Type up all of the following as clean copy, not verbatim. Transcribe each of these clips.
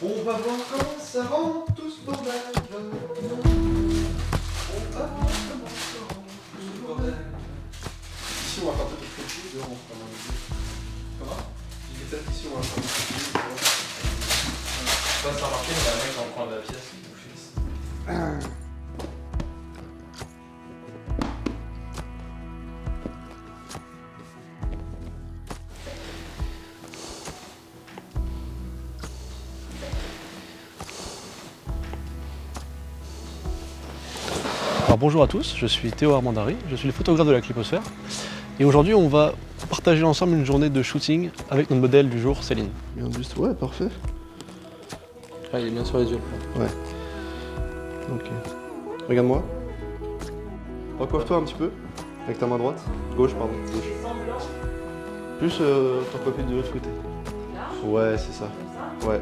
On va voir comment ça rend tout ce bordel. On va voir comment ça rend tout ce bordel. Ici, on va faire peut-être quelque chose, dehors, on fera un peu. Comment? Il est peut-être ici, on va faire quelque chose, dehors. Je sais pas si t'as remarqué, mais il y a un mec dans le coin de la pièce qui bouge ici. Alors bonjour à tous, je suis Théo Armandari, je suis le photographe de la Cliposphère et aujourd'hui on va partager ensemble une journée de shooting avec notre modèle du jour, Céline. Regarde juste, ouais, parfait. Ah, il est bien sur les yeux. Ouais. Ok. Regarde-moi. Recoiffe-toi un petit peu. Avec ta main droite. Gauche, pardon. Gauche. Plus ton coiffer de l'autre côté. Ouais, c'est ça. Ouais.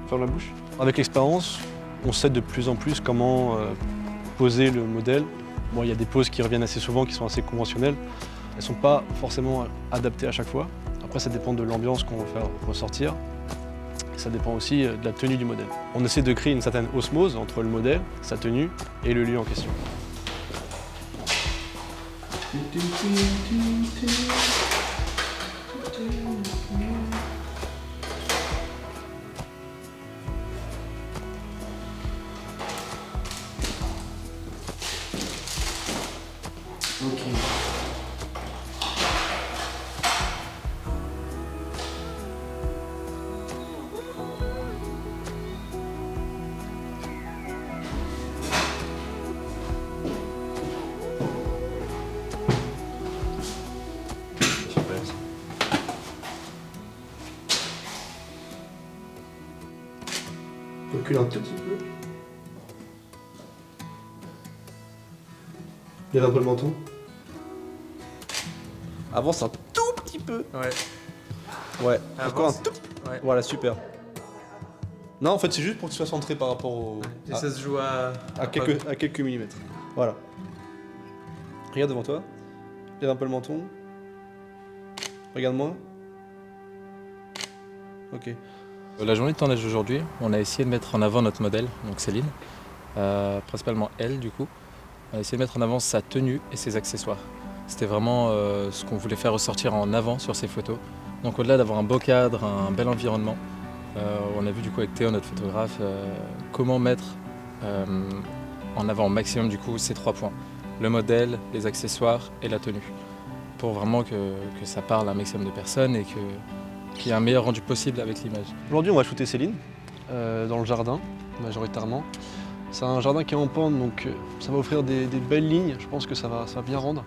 Ferme la bouche. Avec l'expérience, on sait de plus en plus comment poser le modèle. Bon, il y a des poses qui reviennent assez souvent, qui sont assez conventionnelles. Elles ne sont pas forcément adaptées à chaque fois. Après, ça dépend de l'ambiance qu'on va faire ressortir. Et ça dépend aussi de la tenue du modèle. On essaie de créer une certaine osmose entre le modèle, sa tenue et le lieu en question. Recule un tout petit peu. Lève un peu le menton. Avance un tout petit peu. Ouais. Ouais. Avance. Encore un tout. Ouais. Voilà, super. Non, en fait, c'est juste pour que tu sois centré par rapport au. Et ça se joue à quelques millimètres. Voilà. Regarde devant toi. Lève un peu le menton. Regarde-moi. Ok. La journée de tournage d'aujourd'hui, on a essayé de mettre en avant notre modèle, donc Céline, principalement elle du coup. On a essayé de mettre en avant sa tenue et ses accessoires. C'était vraiment ce qu'on voulait faire ressortir en avant sur ces photos. Donc au-delà d'avoir un beau cadre, un bel environnement, on a vu du coup avec Théo, notre photographe, comment mettre en avant au maximum du coup ces trois points. Le modèle, les accessoires et la tenue. Pour vraiment que ça parle à un maximum de personnes et qu'il y ait un meilleur rendu possible avec l'image. Aujourd'hui, on va shooter Céline dans le jardin, majoritairement. C'est un jardin qui est en pente, donc ça va offrir des belles lignes. Je pense que ça va bien rendre.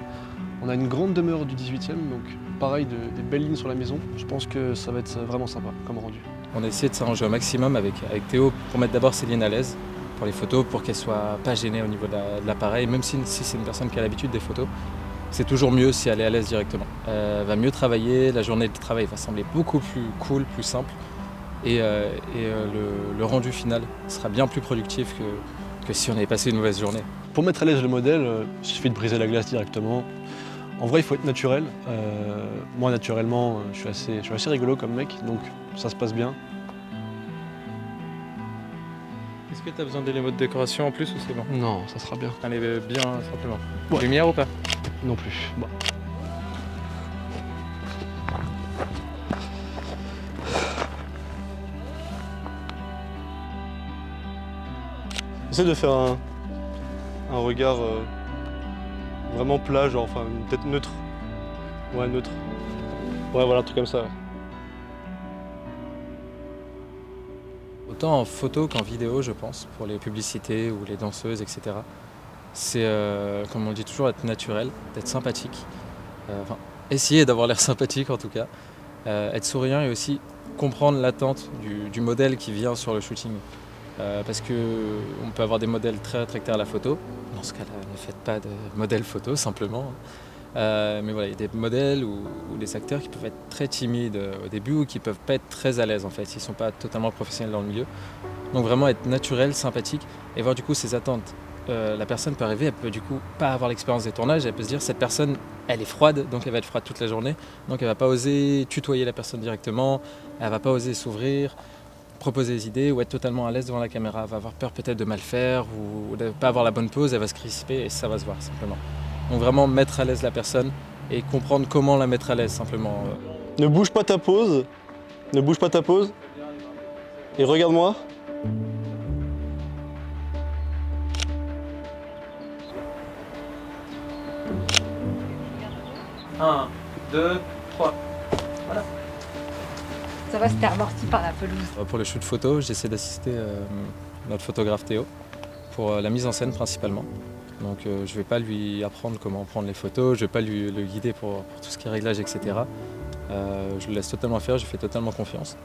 On a une grande demeure du 18e, donc pareil, des belles lignes sur la maison. Je pense que ça va être vraiment sympa comme rendu. On a essayé de s'arranger au maximum avec Théo pour mettre d'abord Céline à l'aise pour les photos, pour qu'elle soit pas gênée au niveau de l'appareil, même si c'est une personne qui a l'habitude des photos. C'est toujours mieux si elle est à l'aise directement. Elle va mieux travailler, la journée de travail va sembler beaucoup plus cool, plus simple. Et le rendu final sera bien plus productif que si on avait passé une mauvaise journée. Pour mettre à l'aise le modèle, il suffit de briser la glace directement. En vrai, il faut être naturel. Moi, naturellement, je suis assez rigolo comme mec, donc ça se passe bien. Est-ce que tu as besoin d'éléments de décoration en plus ou c'est bon? Non, ça sera bien. Allez, bien simplement. Ouais. Lumière ou pas? Non plus. Bon. Essaie de faire un regard vraiment plat, genre enfin une tête neutre. Ouais, neutre. Ouais, voilà, un truc comme ça. Autant en photo qu'en vidéo, je pense, pour les publicités ou les danseuses, etc. C'est, comme on dit toujours, être naturel, d'être sympathique. Enfin, essayer d'avoir l'air sympathique en tout cas. Être souriant et aussi comprendre l'attente du modèle qui vient sur le shooting. Parce qu'on peut avoir des modèles très réfractaires à la photo. Dans ce cas-là, ne faites pas de modèle photo, simplement. Mais voilà, il y a des modèles ou des acteurs qui peuvent être très timides au début ou qui peuvent pas être très à l'aise en fait, s'ils sont pas totalement professionnels dans le milieu. Donc vraiment être naturel, sympathique et voir du coup ses attentes la personne peut arriver, elle peut du coup pas avoir l'expérience des tournages, elle peut se dire cette personne elle est froide, donc elle va être froide toute la journée, donc elle va pas oser tutoyer la personne directement, elle va pas oser s'ouvrir, proposer des idées ou être totalement à l'aise devant la caméra, elle va avoir peur peut-être de mal faire ou de pas avoir la bonne pose, elle va se crisper et ça va se voir simplement. Donc vraiment mettre à l'aise la personne et comprendre comment la mettre à l'aise simplement. Ne bouge pas ta pose. Ne bouge pas ta pose. Et regarde-moi. Un, 2, 3. Voilà. Ça va, c'était amorti par la pelouse. Pour le shoot photo, j'essaie d'assister notre photographe Théo pour la mise en scène principalement. Donc je ne vais pas lui apprendre comment prendre les photos, je ne vais pas le guider pour tout ce qui est réglage, etc. Je le laisse totalement faire, je lui fais totalement confiance.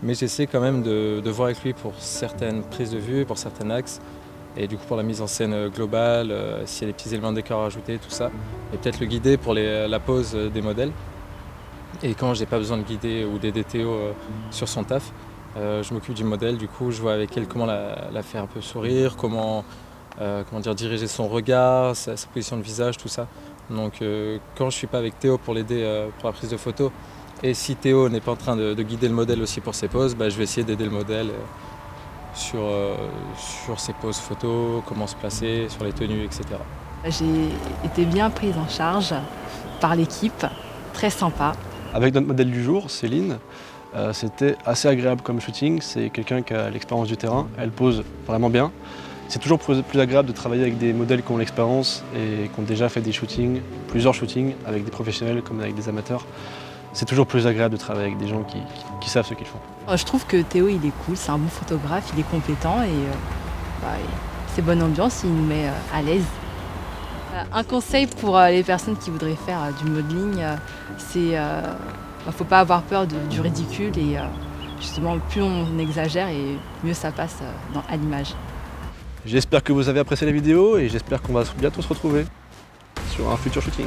Mais j'essaie quand même de voir avec lui pour certaines prises de vue, pour certains axes. Et du coup pour la mise en scène globale, s'il y a des petits éléments de décor à ajouter, tout ça. Et peut-être le guider pour la pose des modèles. Et quand j'ai pas besoin de guider ou d'aider Théo sur son taf, je m'occupe du modèle, du coup je vois avec elle comment la faire un peu sourire, comment diriger son regard, sa position de visage, tout ça. Donc quand je suis pas avec Théo pour l'aider pour la prise de photo, et si Théo n'est pas en train de guider le modèle aussi pour ses poses, je vais essayer d'aider le modèle sur ses poses photos, comment se placer, sur les tenues, etc. J'ai été bien prise en charge par l'équipe, très sympa. Avec notre modèle du jour, Céline, c'était assez agréable comme shooting. C'est quelqu'un qui a l'expérience du terrain, elle pose vraiment bien. C'est toujours plus agréable de travailler avec des modèles qui ont l'expérience et qui ont déjà fait des shootings, plusieurs shootings avec des professionnels comme avec des amateurs. C'est toujours plus agréable de travailler avec des gens qui savent ce qu'ils font. Je trouve que Théo, il est cool, c'est un bon photographe, il est compétent et c'est bonne ambiance, il nous met à l'aise. Un conseil pour les personnes qui voudraient faire du modeling, c'est faut pas avoir peur du ridicule et justement plus on exagère et mieux ça passe à l'image. J'espère que vous avez apprécié la vidéo et j'espère qu'on va bientôt se retrouver sur un futur shooting.